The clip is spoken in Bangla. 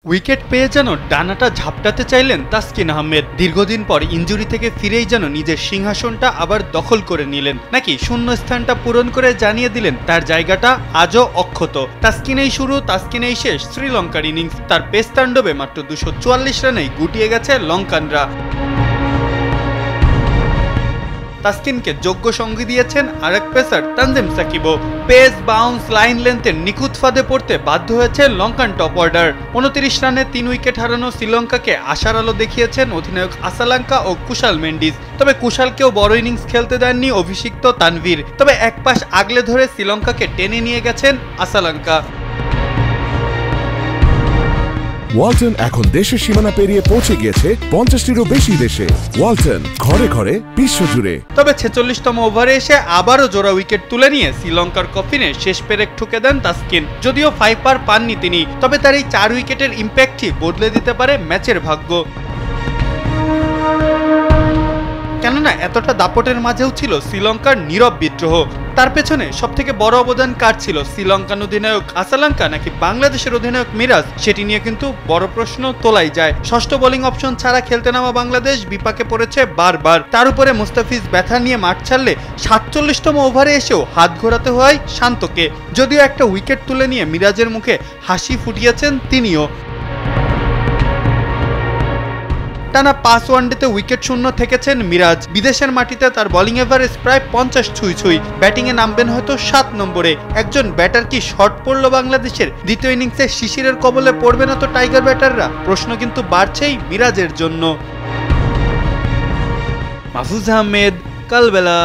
উইকেট পেয়ে যেন ডানাটা ঝাপটাতে চাইলেন তাসকিন আহমেদ। দীর্ঘদিন পর ইনজুরি থেকে ফিরেই যেন নিজের সিংহাসনটা আবার দখল করে নিলেন, নাকি শূন্য স্থানটা পূরণ করে জানিয়ে দিলেন তার জায়গাটা আজও অক্ষত। তাসকিনেই শুরু, তাসকিনেই শেষ শ্রীলঙ্কার ইনিংস। তার পেস তাণ্ডবে মাত্র 244 রানেই গুটিয়ে গেছে লঙ্কানরা। তাসকিনকে যোগ্য সঙ্গী দিয়েছেন আরেক পেসার তানজিম সাকিবও। পেস, বাউন্স, লাইন লেন্থের নিখুঁত ফাঁদে পড়তে বাধ্য হয়েছে লঙ্কান টপ অর্ডার। 29 রানে 3 উইকেট হারানো শ্রীলঙ্কাকে আশার আলো দেখিয়েছেন অধিনায়ক আসালাঙ্কা ও কুশাল মেন্ডিস। তবে কুশালকেও বড় ইনিংস খেলতে দেননি অভিষিক্ত তানভীর। তবে এক পাশ আগলে ধরে শ্রীলঙ্কাকে টেনে নিয়ে গেছেন আসালাঙ্কা। ওয়ালটন এখন দেশের সীমানা পেরিয়ে পৌঁছে গিয়েছে 50টিরও বেশি দেশে। ওয়ালটন, ঘরে ঘরে বিশ্বজুড়ে। তবে 46তম ওভারে এসে আবারও জোড়া উইকেট তুলে নিয়ে শ্রীলঙ্কার কফিনে শেষ পেরেক ঠুকে দেন তাসকিন। যদিও 5 পার পাননি তিনি, তবে তার এই 4 উইকেটের ইম্প্যাক্টই বদলে দিতে পারে ম্যাচের ভাগ্য। কেননা এতটা দাপটের মাঝেও ছিল শ্রীলঙ্কার নীরব বিদ্রোহ। তার পেছনে সবথেকে বড় অবদান কার ছিল, শ্রীলঙ্কান অধিনায়ক আসালাঙ্কা নাকি বাংলাদেশের অধিনায়ক মিরাজ? সেটি নিয়ে কিন্তু বড় প্রশ্ন তোলাই যায়। ষষ্ঠ বোলিং অপশন ছাড়া খেলতে নামা বাংলাদেশ বিপাকে পড়েছে বারবার। তার উপরে মুস্তাফিজ ব্যথা নিয়ে মাঠ ছাড়লে 47তম ওভারে এসেও হাত ঘোরাতে হয় শান্তকে। যদিও একটা উইকেট তুলে নিয়ে মিরাজের মুখে হাসি ফুটিয়েছেন তিনিও। টানা 5 ওয়ানডেতে উইকেট শূন্য থেকেছেন মিরাজ। বিদেশের মাটিতে তার বোলিং এভারেজ প্রায় 50 ছুঁই। ব্যাটিংয়ে নামবেন হয়তো 7 নম্বরে। একজন ব্যাটার কি শর্ট পড়ল বাংলাদেশের? দ্বিতীয় ইনিংসে শিশিরের কবলে পড়বে না তো টাইগার ব্যাটাররা? প্রশ্ন কিন্তু বাড়ছেই মিরাজের জন্য। মাহফুজ আহমেদ, কালবেলা।